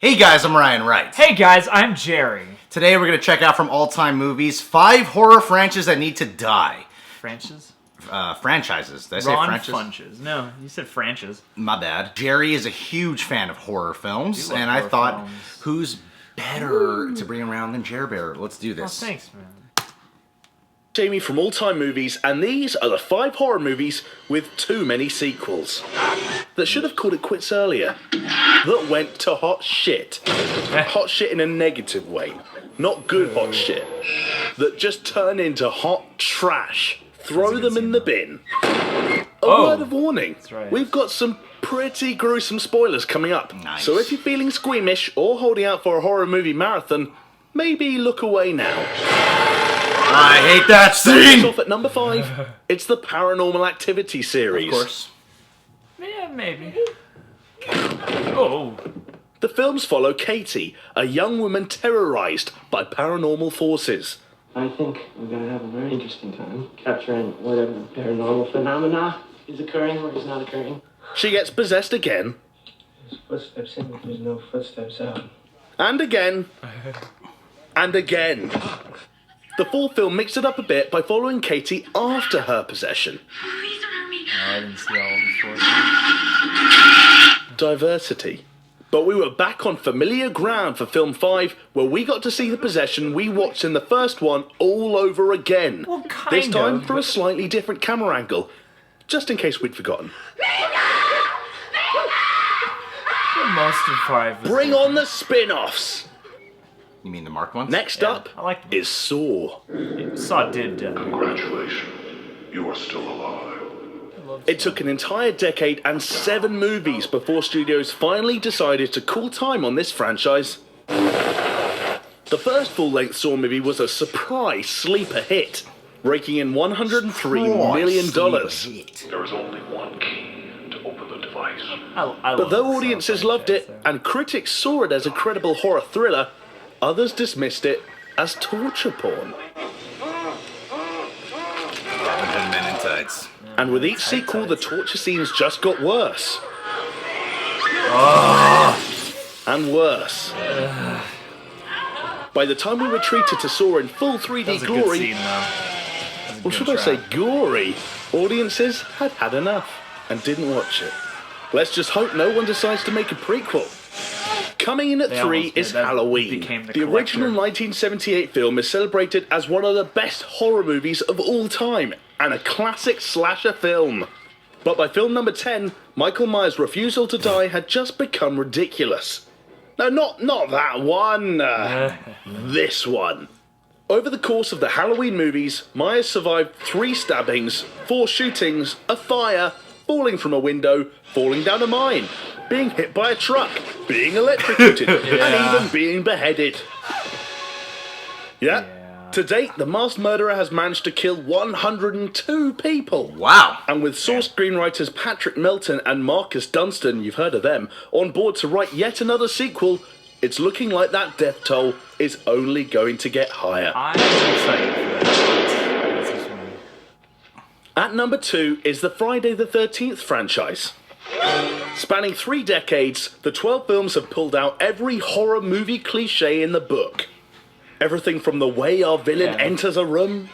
Hey guys, I'm Ryan Wright. Hey guys, I'm Jerry. Today we're going to check out from All Time Movies 5 horror franchises that need to die. Franchises? Franchises. Did I say franchises? Funches. No, you said franchise. My bad. Jerry is a huge fan of horror films, and I horror thought, films. who's better to bring around than Jer Bear? Let's do Oh, this. thanks, man. Jamie from All Time Movies, and these are the 5 horror movies with too many sequels. That should have called it quits earlier. That went to hot shit. Hot shit in a negative way. Not good hot shit. That just turn into hot trash. Throw them in the bin. A word of warning. right. We've got some pretty gruesome spoilers coming up. Nice. So if you're feeling squeamish or holding out for a horror movie marathon, maybe look away now. I hate that Starting scene! off at number 5, it's the Paranormal Activity series. Of course. Yeah, maybe. Oh. The films follow Katie, a young woman terrorized by paranormal forces. I think we're going to have a very interesting time capturing whatever paranormal phenomena is occurring or is not occurring. She gets possessed again, There's footsteps in, but there's no footsteps out. and again, and again. The full film mixed it up a bit by following Katie after her possession. I didn't see all these Diversity. But we were back on familiar ground for film 5, where we got to see the possession we watched in the first one all over again. Well, kind this time of, through a slightly different camera angle, just in case we'd forgotten. Most of 5 was Bring different. on the spin-offs! You mean the marked ones? Next Yeah, up I like them. is Saw. Saw did. Congratulations, you are still alive. It took an entire decade and 7 movies before studios finally decided to call time on this franchise. The first full-length Saw movie was a surprise sleeper hit, raking in $103 million. There is only one key to open the device. But though audiences loved it and critics saw it as a credible horror thriller, others dismissed it as torture porn. 100 men in tights. And with each sequel, the torture scenes just got worse. And worse. By the time we were treated to Saw in full 3D That was a glory, good scene, though. or should I say gory, audiences had had enough and didn't watch it. Let's just hope no one decides to make a prequel. Coming in at They 3 almost did. is That Halloween. became the original collector. 1978 film is celebrated as one of the best horror movies of all time and a classic slasher film. But by film number 10, Michael Myers' refusal to die had just become ridiculous. No, not that one. This one. Over the course of the Halloween movies, Myers survived 3 stabbings, 4 shootings, a fire, falling from a window, falling down a mine, being hit by a truck, being electrocuted, and even being beheaded. Yeah. To date, the masked murderer has managed to kill 102 people. Wow. And with Saw screenwriters Patrick Melton and Marcus Dunstan, you've heard of them, on board to write yet another sequel, it's looking like that death toll is only going to get higher. I'm excited for that. That's just one. At number 2 is the Friday the 13th franchise. Spanning 3 decades, the 12 films have pulled out every horror movie cliche in the book. Everything from the way our villain enters a room,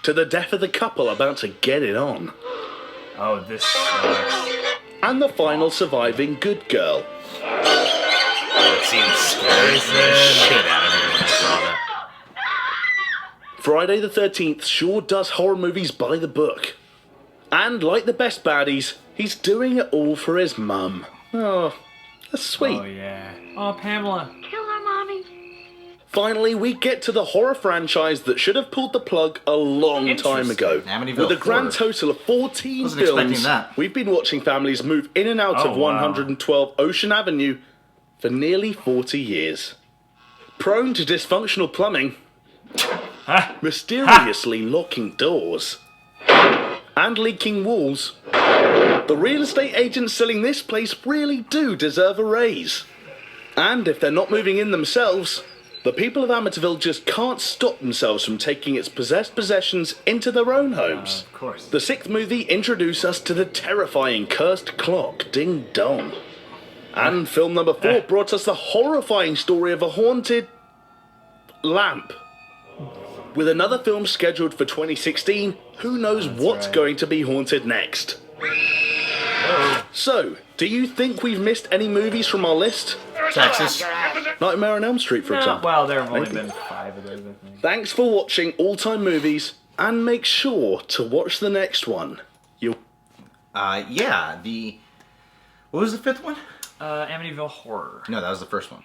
to the death of the couple about to get it on, Oh, this sucks. and the final surviving good girl. That scene scares the shit out of me when I saw that. Friday the 13th sure does horror movies by the book. And like the best baddies, he's doing it all for his mum. Oh, that's sweet. Oh, yeah. Oh, Pamela. Finally, we get to the horror franchise that should have pulled the plug a long time ago. Amityville With a grand Horror. total of 14 Wasn't expecting films, that. we've been watching families move in and out Oh, of wow. 112 Ocean Avenue for nearly 40 years. Prone to dysfunctional plumbing, mysteriously locking doors, and leaking walls, the real estate agents selling this place really do deserve a raise. And if they're not moving in themselves, the people of Amityville just can't stop themselves from taking its possessed possessions into their own homes. Of course. The 6th movie introduced us to the terrifying cursed clock, Ding Dong. And film number 4 brought us the horrifying story of a haunted lamp. With another film scheduled for 2016, who knows what's going to be haunted next? So, do you think we've missed any movies from our list? Texas. Nightmare on Elm Street, for example. Well, there have only been 5 of those, I think. Thanks for watching All Time Movies, and make sure to watch the next one. Yeah, what was the 5th one? Amityville Horror. No, that was the first one.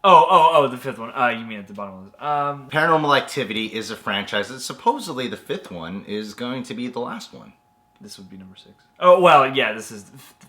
Oh, the 5th one. You mean at the bottom of this. Paranormal Activity is a franchise that supposedly the 5th one is going to be the last one. This would be number 6. Oh, well, yeah, this is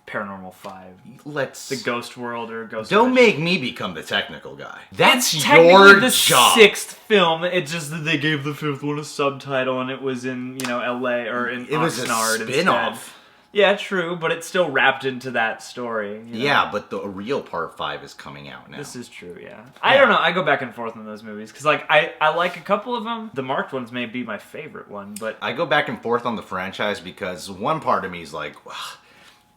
Paranormal 5. The Ghost World or Ghost Don't Adventure. make me become the technical guy. That's It's your technically the job. 6th film. It's just that they gave the 5th one a subtitle, and it was in, LA, or in It was a Oxnard spin-off. instead. Yeah, true, but it's still wrapped into that story. Yeah, but the real part 5 is coming out now. This is true, yeah. I don't know, I go back and forth on those movies, because, I like a couple of them. The marked ones may be my favorite one, but... I go back and forth on the franchise because one part of me is like,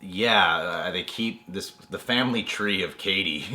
they keep the family tree of Katie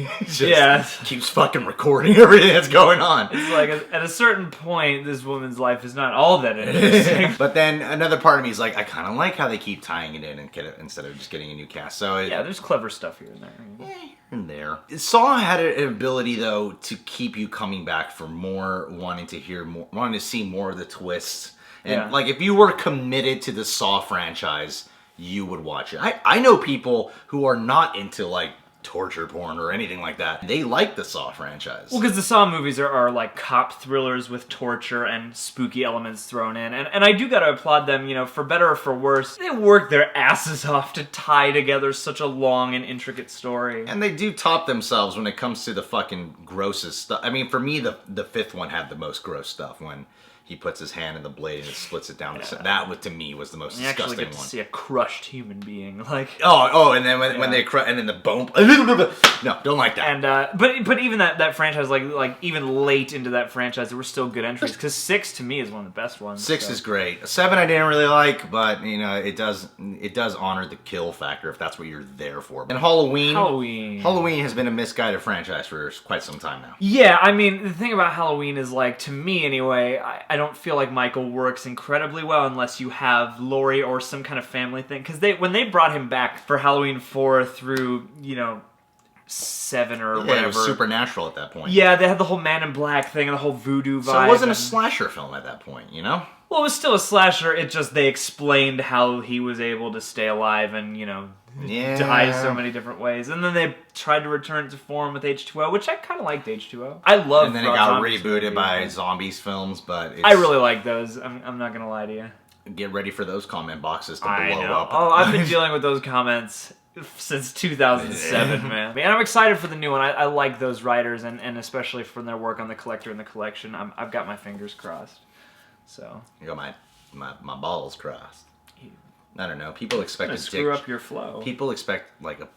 keeps fucking recording everything that's going on. It's like, at a certain point, this woman's life is not all that interesting. But then another part of me is like, I kind of like how they keep tying it in and instead of just getting a new cast. So yeah, there's clever stuff here and there. Here and there. Saw had an ability though to keep you coming back for more, wanting to hear more, wanting to see more of the twists. And if you were committed to the Saw franchise, you would watch it. I know people who are not into torture porn or anything like that. They like the Saw franchise. Well, because the Saw movies are like cop thrillers with torture and spooky elements thrown in. And I do gotta applaud them, for better or for worse. They work their asses off to tie together such a long and intricate story. And they do top themselves when it comes to the fucking grossest stuff. I mean, for me, the 5th one had the most gross stuff when he puts his hand in the blade and it splits it down. Yeah. That, to me, was the most disgusting one. You actually get to see a crushed human being, and then when they and then the bone. No, don't like that. And but even that franchise, even late into that franchise, there were still good entries. Because 6 to me is one of the best ones. 6 is great. 7 I didn't really like, but it does honor the kill factor if that's what you're there for. And Halloween has been a misguided franchise for quite some time now. Yeah, I mean the thing about Halloween is to me anyway, I don't feel like Michael works incredibly well unless you have Laurie or some kind of family thing. Because when they brought him back for Halloween 4 through 7 or whatever, it was supernatural at that point. Yeah, they had the whole Man in Black thing and the whole voodoo vibe. So it wasn't a slasher film at that point, Well, it was still a slasher. It just they explained how he was able to stay alive and die so many different ways. And then they tried to return to form with H2O, which I kind of liked H2O. I love. And then it got rebooted by Zombies films, but I really like those. I'm not gonna lie to you. Get ready for those comment boxes to blow up. Oh, I've been dealing with those comments since 2007, man. And I'm excited for the new one. I like those writers, and especially from their work on The Collector and The Collection. I've got my fingers crossed. So you got my balls crossed. I don't know. People expect to screw up your flow. People expect a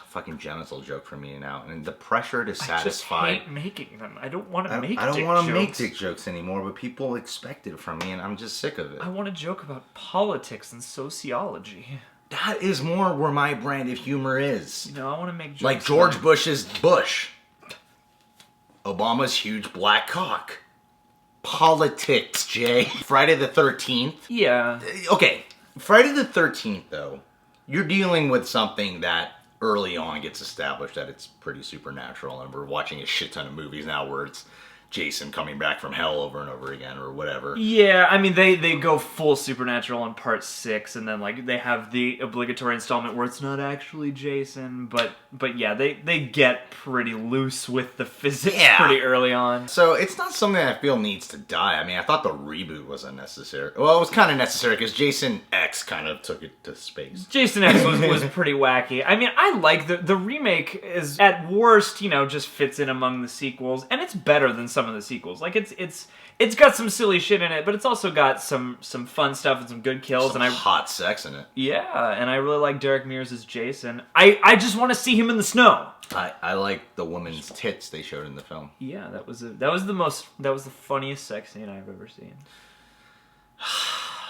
fucking genital joke from me now, and the pressure to satisfy. I just hate making them. I don't want to make. I don't want to make dick jokes anymore, but people expect it from me, and I'm just sick of it. I want to joke about politics and sociology. That is more where my brand of humor is. I want to make jokes like George Bush's Bush, Obama's huge black cock. Politics, Jay. Friday the 13th. Yeah. Okay. Friday the 13th, though, you're dealing with something that early on gets established that it's pretty supernatural, and we're watching a shit ton of movies now where it's Jason coming back from hell over and over again or whatever. Yeah, I mean, they go full supernatural in part 6, and then, they have the obligatory installment where it's not actually Jason, but yeah, they get pretty loose with the physics pretty early on. So it's not something I feel needs to die. I mean, I thought the reboot was unnecessary. Well, it was kind of necessary because Jason X kind of took it to space. Jason X was pretty wacky. I mean, I like the remake is, at worst, just fits in among the sequels, and it's better than some of the sequels. It's got some silly shit in it, but it's also got some fun stuff and some good kills. Some hot sex in it. Yeah, and I really like Derek Mears as Jason. I just want to see him in the snow. I like the woman's tits they showed in the film. Yeah, that was the funniest sex scene I've ever seen.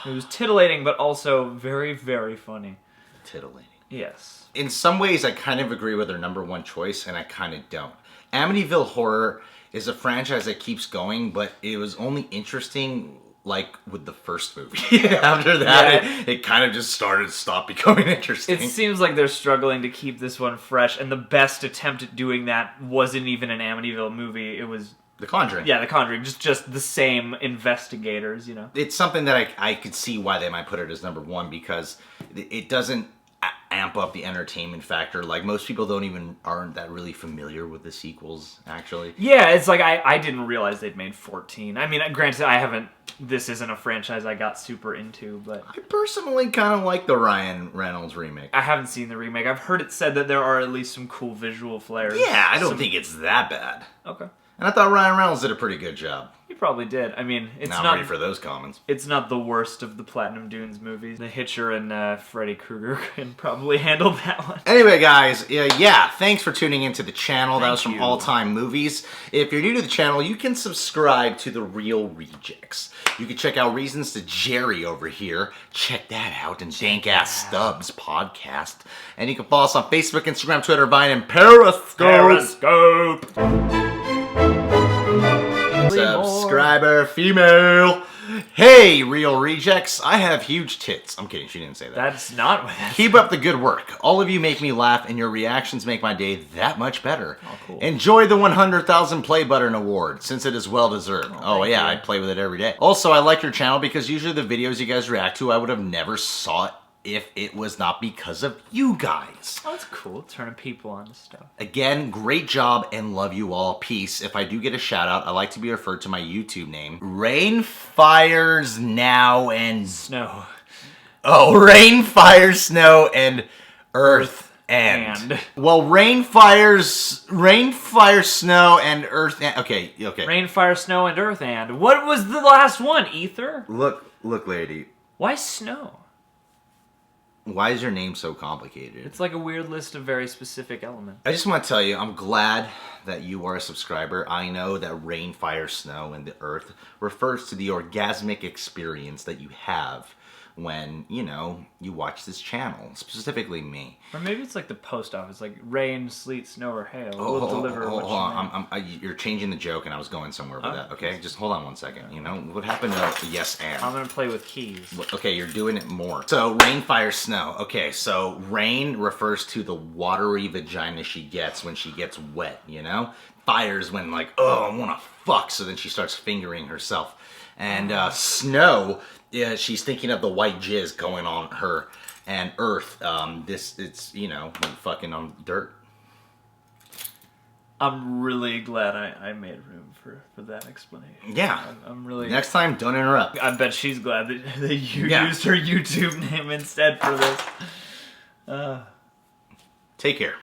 It was titillating, but also very, very funny. Titillating. Yes. In some ways, I kind of agree with their number one choice, and I kind of don't. Amityville Horror is a franchise that keeps going, but it was only interesting like with the first movie. After that, it kind of just stopped becoming interesting. It seems like they're struggling to keep this one fresh, and the best attempt at doing that wasn't even an Amityville movie. It was The Conjuring. Yeah, The Conjuring. Just the same investigators, you know. It's something that I could see why they might put it as number one, because it doesn't amp up the entertainment factor. Like, most people aren't that really familiar with the sequels, actually. Yeah, it's like I didn't realize they'd made 14. I mean, granted, this isn't a franchise I got super into, but I personally kind of like the Ryan Reynolds remake. I haven't seen the remake. I've heard it said that there are at least some cool visual flares. Yeah, I don't think it's that bad. Okay. And I thought Ryan Reynolds did a pretty good job. He probably did. I mean, it's not ready for those comments. It's not the worst of the Platinum Dunes movies. The Hitcher and Freddy Krueger can probably handle that one. Anyway, guys, yeah, thanks for tuning into the channel. That was from All Time Movies. If you're new to the channel, you can subscribe to The Real Rejects. You can check out Reasons to Jerry over here. Check that out. And Dank Ass Stubs podcast. And you can follow us on Facebook, Instagram, Twitter, Vine, and Periscope. Subscriber female. Hey, Real Rejects. I have huge tits. I'm kidding. She didn't say that. That's not what that's Keep up the good work. All of you make me laugh, and your reactions make my day that much better. Oh, cool. Enjoy the 100,000 play button award, since it is well deserved. Oh yeah, I play with it every day. Also, I like your channel because usually the videos you guys react to, I would have never saw it if it was not because of you guys. Oh, that's cool. Turning people on to stuff. Again, great job and love you all. Peace. If I do get a shout out, I like to be referred to my YouTube name. Rain, fires, now, and... Snow. Oh, rain, fire, snow, and earth, and. Well, rain, fire, snow, and earth, and... Okay. Rain, fire, snow, and earth, and. What was the last one? Ether? Look, lady. Why snow? Why is your name so complicated? It's like a weird list of very specific elements. I just want to tell you, I'm glad that you are a subscriber. I know that rain, fire, snow, and the earth refers to the orgasmic experience that you have when, you watch this channel, specifically me. Or maybe it's like the post office, like rain, sleet, snow, or hail. We'll deliver what you need. You're changing the joke, and I was going somewhere with that, okay? Just hold on one second. What happened to yes and? I'm going to play with keys. Okay, you're doing it more. So, rain, fire, snow. Okay, so rain refers to the watery vagina she gets when she gets wet, Fire's when, like, oh, I want to fuck, so then she starts fingering herself. And snow, yeah, she's thinking of the white jizz going on her. And earth, it's when fucking on dirt. I'm really glad I made room for that explanation. Yeah. I'm really... Next time, don't interrupt. I bet she's glad that you used her YouTube name instead for this. Take care.